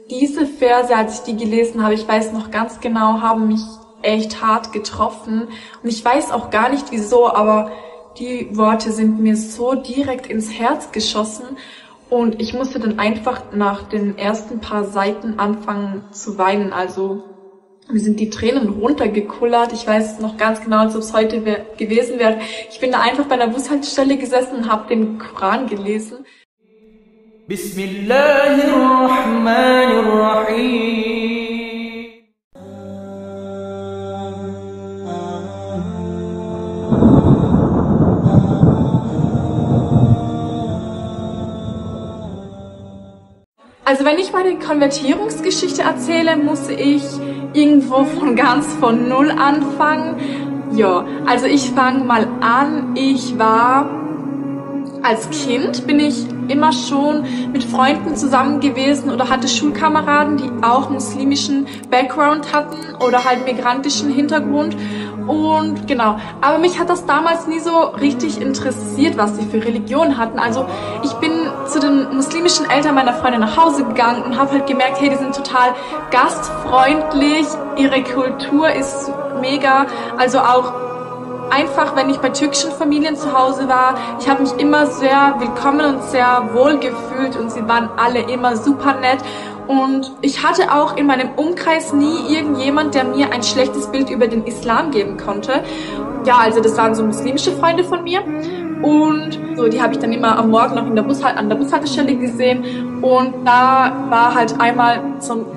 Diese Verse, als ich die gelesen habe, ich weiß noch ganz genau, haben mich echt hart getroffen. Und ich weiß auch gar nicht wieso, aber die Worte sind mir so direkt ins Herz geschossen. Und ich musste dann einfach nach den ersten paar Seiten anfangen zu weinen. Also mir sind die Tränen runtergekullert. Ich weiß noch ganz genau, als ob es heute gewesen wäre. Ich bin da einfach bei einer Bushaltestelle gesessen und habe den Koran gelesen. Bismillahirrahmanirrahim. Also wenn ich meine Konvertierungsgeschichte erzähle, muss ich irgendwo von null anfangen. Ja, also ich fange mal an. Als Kind bin ich immer schon mit Freunden zusammen gewesen oder hatte Schulkameraden, die auch muslimischen Background hatten oder halt migrantischen Hintergrund. Und genau, aber mich hat das damals nie so richtig interessiert, was sie für Religion hatten. Also ich bin zu den muslimischen Eltern meiner Freunde nach Hause gegangen und habe halt gemerkt, hey, die sind total gastfreundlich, ihre Kultur ist mega, also auch einfach, wenn ich bei türkischen Familien zu Hause war, ich habe mich immer sehr willkommen und sehr wohl gefühlt und sie waren alle immer super nett. Und ich hatte auch in meinem Umkreis nie irgendjemand, der mir ein schlechtes Bild über den Islam geben konnte. Ja, also das waren so muslimische Freunde von mir. Und so, die habe ich dann immer am Morgen noch an der Bushaltestelle gesehen. Und da war halt einmal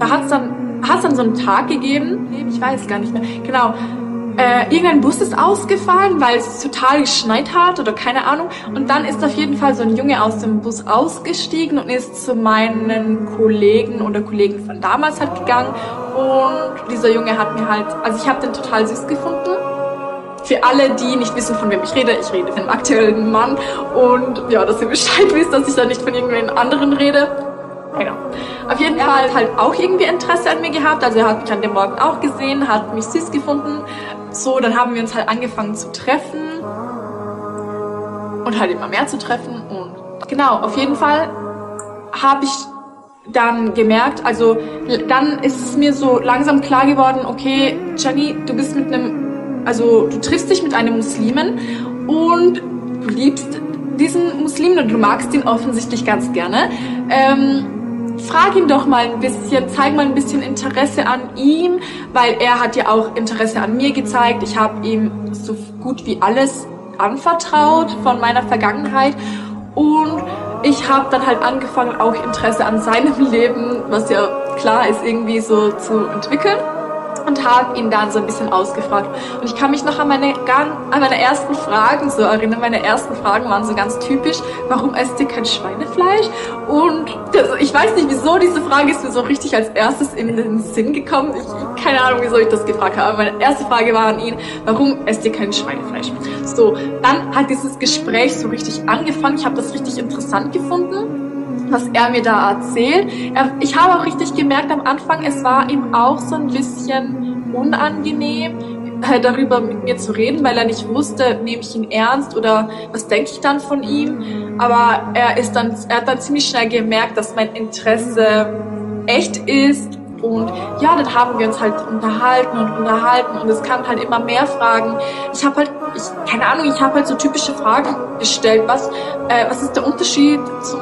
hat es dann so einen Tag gegeben, ich weiß gar nicht mehr, genau. Irgendein Bus ist ausgefallen, weil es total geschneit hat oder keine Ahnung. Und dann ist auf jeden Fall so ein Junge aus dem Bus ausgestiegen und ist zu meinen Kollegen oder Kollegen von damals halt gegangen. Und dieser Junge hat mir halt, also ich habe den total süß gefunden. Für alle, die nicht wissen, von wem ich rede von einem aktuellen Mann. Und ja, dass ihr Bescheid wisst, dass ich da nicht von irgendwen anderen rede. Genau. Auf jeden Fall hat halt auch irgendwie Interesse an mir gehabt. Also er hat mich an dem Morgen auch gesehen, hat mich süß gefunden. So, dann haben wir uns halt angefangen zu treffen und halt immer mehr zu treffen. Und genau, auf jeden Fall habe ich dann gemerkt, also dann ist es mir so langsam klar geworden, okay, Gianni, du triffst dich mit einem Muslimen und du liebst diesen Muslimen und du magst ihn offensichtlich ganz gerne. Frag ihn doch mal ein bisschen, zeig mal ein bisschen Interesse an ihm, weil er hat ja auch Interesse an mir gezeigt. Ich habe ihm so gut wie alles anvertraut von meiner Vergangenheit und ich habe dann halt angefangen, auch Interesse an seinem Leben, was ja klar ist, irgendwie so zu entwickeln. Und habe ihn dann so ein bisschen ausgefragt. Und ich kann mich noch an meine ersten Fragen so erinnern. Meine ersten Fragen waren so ganz typisch. Warum esst ihr kein Schweinefleisch? Und ich weiß nicht, wieso diese Frage ist mir so richtig als erstes in den Sinn gekommen. Keine Ahnung, wieso ich das gefragt habe. Aber meine erste Frage war an ihn, warum esst ihr kein Schweinefleisch? So, dann hat dieses Gespräch so richtig angefangen. Ich habe das richtig interessant gefunden, was er mir da erzählt. Ich habe auch richtig gemerkt am Anfang, es war ihm auch so ein bisschen unangenehm, darüber mit mir zu reden, weil er nicht wusste, nehme ich ihn ernst oder was denke ich dann von ihm. Aber er hat dann ziemlich schnell gemerkt, dass mein Interesse echt ist. Und ja, dann haben wir uns halt unterhalten und es kamen halt immer mehr Fragen. Ich habe halt so typische Fragen gestellt. Was ist der Unterschied zum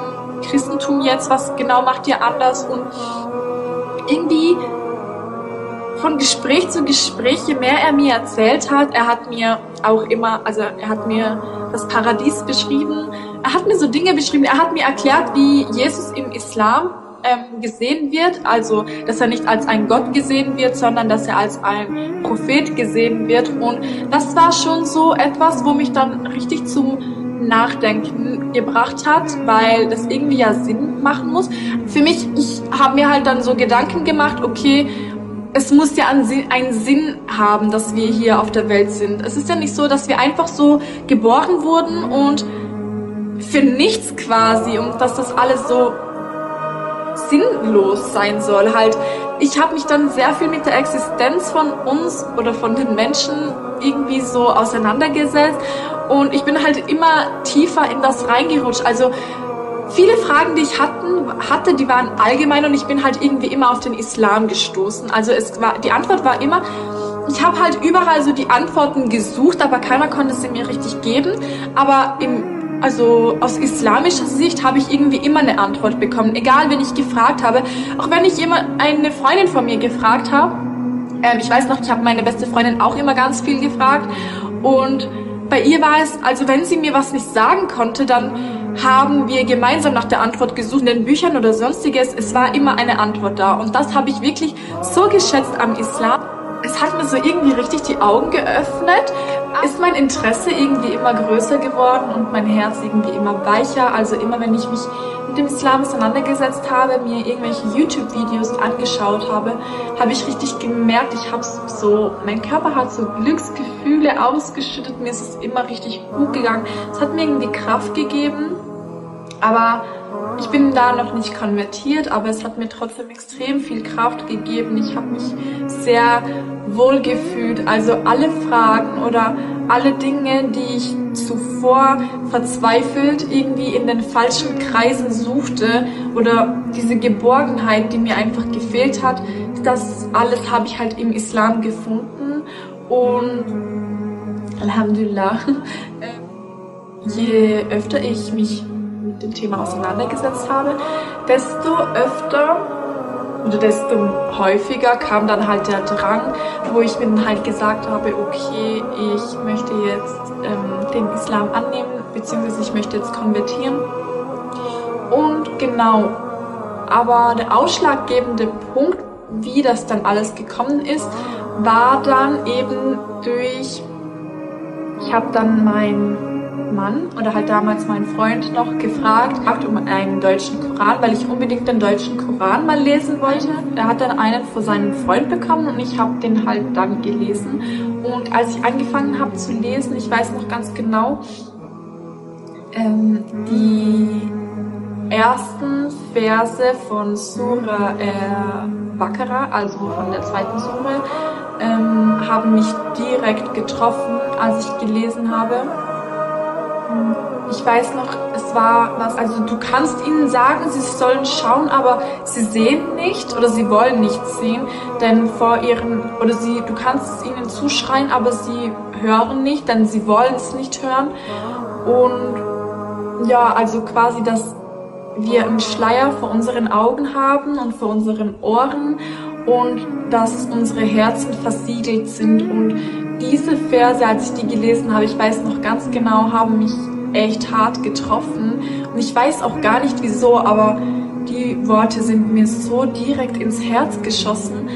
Christentum jetzt? Was genau macht ihr anders? Und irgendwie von Gespräch zu Gespräch, je mehr er mir erzählt hat, er hat mir das Paradies beschrieben, er hat mir so Dinge beschrieben, er hat mir erklärt, wie Jesus im Islam gesehen wird, also dass er nicht als ein Gott gesehen wird, sondern dass er als ein Prophet gesehen wird. Und das war schon so etwas, wo mich dann richtig zum Nachdenken gebracht hat, weil das irgendwie ja Sinn machen muss. Für mich, ich habe mir halt dann so Gedanken gemacht, okay, es muss ja einen Sinn haben, dass wir hier auf der Welt sind. Es ist ja nicht so, dass wir einfach so geboren wurden und für nichts quasi und dass das alles so sinnlos sein soll. Halt, ich habe mich dann sehr viel mit der Existenz von uns oder von den Menschen irgendwie so auseinandergesetzt und ich bin halt immer tiefer in das reingerutscht. Also viele Fragen, die ich hatte, die waren allgemein und ich bin halt irgendwie immer auf den Islam gestoßen. Also die Antwort war immer, ich habe halt überall so die Antworten gesucht, aber keiner konnte sie mir richtig geben. Aber also aus islamischer Sicht habe ich irgendwie immer eine Antwort bekommen, egal wen ich gefragt habe. Auch wenn ich immer eine Freundin von mir gefragt habe. Ich weiß noch, ich habe meine beste Freundin auch immer ganz viel gefragt. Und bei ihr war es, also wenn sie mir was nicht sagen konnte, dann haben wir gemeinsam nach der Antwort gesucht in den Büchern oder sonstiges. Es war immer eine Antwort da. Und das habe ich wirklich so geschätzt am Islam. Es hat mir so irgendwie richtig die Augen geöffnet. Ist mein Interesse irgendwie immer größer geworden und mein Herz irgendwie immer weicher. Also immer, wenn ich mich mit dem Islam auseinandergesetzt habe, mir irgendwelche YouTube-Videos angeschaut habe, habe ich richtig gemerkt, mein Körper hat so Glücksgefühle ausgeschüttet. Mir ist es immer richtig gut gegangen. Es hat mir irgendwie Kraft gegeben. Aber ich bin da noch nicht konvertiert, aber es hat mir trotzdem extrem viel Kraft gegeben. Ich habe mich sehr wohl gefühlt. Also alle Fragen oder alle Dinge, die ich zuvor verzweifelt irgendwie in den falschen Kreisen suchte oder diese Geborgenheit, die mir einfach gefehlt hat, das alles habe ich halt im Islam gefunden. Und Alhamdulillah, je öfter ich mich mit dem Thema auseinandergesetzt habe, desto öfter oder desto häufiger kam dann halt der Drang, wo ich mir dann halt gesagt habe, okay, ich möchte jetzt den Islam annehmen, beziehungsweise ich möchte jetzt konvertieren. Und genau, aber der ausschlaggebende Punkt, wie das dann alles gekommen ist, war dann eben ich habe dann meinen Mann oder halt damals meinen Freund noch gefragt um einen deutschen Koran, weil ich unbedingt den deutschen Koran mal lesen wollte. Er hat dann einen von seinem Freund bekommen und ich habe den halt dann gelesen. Und als ich angefangen habe zu lesen, ich weiß noch ganz genau, die ersten Verse von Surah Baqarah, also von der zweiten Sure, haben mich direkt getroffen, als ich gelesen habe. Ich weiß noch, es war was, also du kannst ihnen sagen, sie sollen schauen, aber sie sehen nicht oder sie wollen nicht sehen, denn du kannst es ihnen zuschreien, aber sie hören nicht, denn sie wollen es nicht hören. Und ja, also quasi, dass wir einen Schleier vor unseren Augen haben und vor unseren Ohren und dass unsere Herzen versiegelt sind. Und diese Verse, als ich die gelesen habe, ich weiß noch ganz genau, haben mich echt hart getroffen. Und ich weiß auch gar nicht wieso, aber die Worte sind mir so direkt ins Herz geschossen.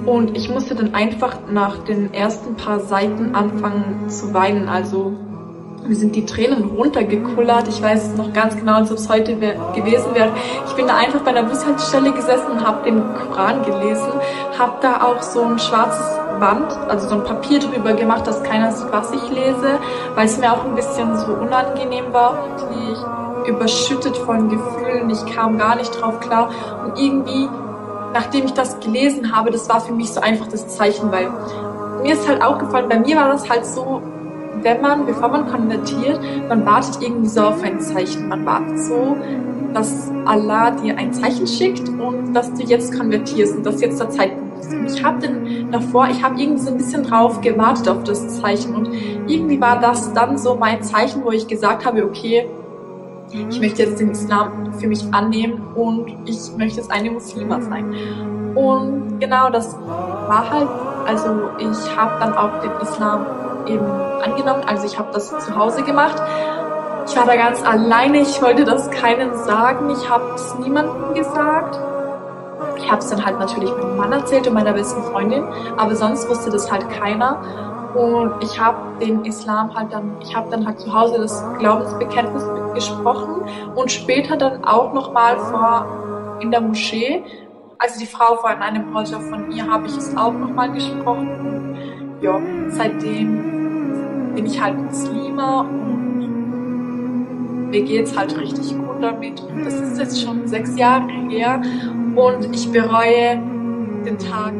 Und ich musste dann einfach nach den ersten paar Seiten anfangen zu weinen. Also mir sind die Tränen runtergekullert. Ich weiß es noch ganz genau, als ob es heute gewesen wäre. Ich bin da einfach bei der Bushaltestelle gesessen und habe den Koran gelesen. Habe da auch so ein schwarzes Band, also so ein Papier drüber gemacht, dass keiner sieht, was ich lese, weil es mir auch ein bisschen so unangenehm war. Ich überschüttet von Gefühlen, ich kam gar nicht drauf klar. Und irgendwie, nachdem ich das gelesen habe, das war für mich so einfach das Zeichen, weil mir ist halt aufgefallen, bei mir war das halt so, bevor man konvertiert, man wartet irgendwie so auf ein Zeichen. Man wartet so, dass Allah dir ein Zeichen schickt und dass du jetzt konvertierst und dass jetzt der Zeitpunkt ist. Und ich habe irgendwie so ein bisschen drauf gewartet auf das Zeichen und irgendwie war das dann so mein Zeichen, wo ich gesagt habe, okay, ich möchte jetzt den Islam für mich annehmen und ich möchte jetzt eine Muslima sein. Und genau, das war halt, also ich habe dann auch den Islam eben angenommen, also ich habe das zu Hause gemacht. Ich war da ganz alleine, ich wollte das keinen sagen, ich habe es niemandem gesagt. Ich habe es dann halt natürlich meinem Mann erzählt und meiner besten Freundin, aber sonst wusste das halt keiner. Und ich habe den Islam ich habe dann halt zu Hause das Glaubensbekenntnis gesprochen und später dann auch nochmal in der Moschee, also die Frau von einem Bruder von ihr, habe ich es auch nochmal gesprochen. Und ja, seitdem bin ich halt Muslima und mir geht's halt richtig gut damit. Und das ist jetzt schon 6 Jahre her und ich bereue den Tag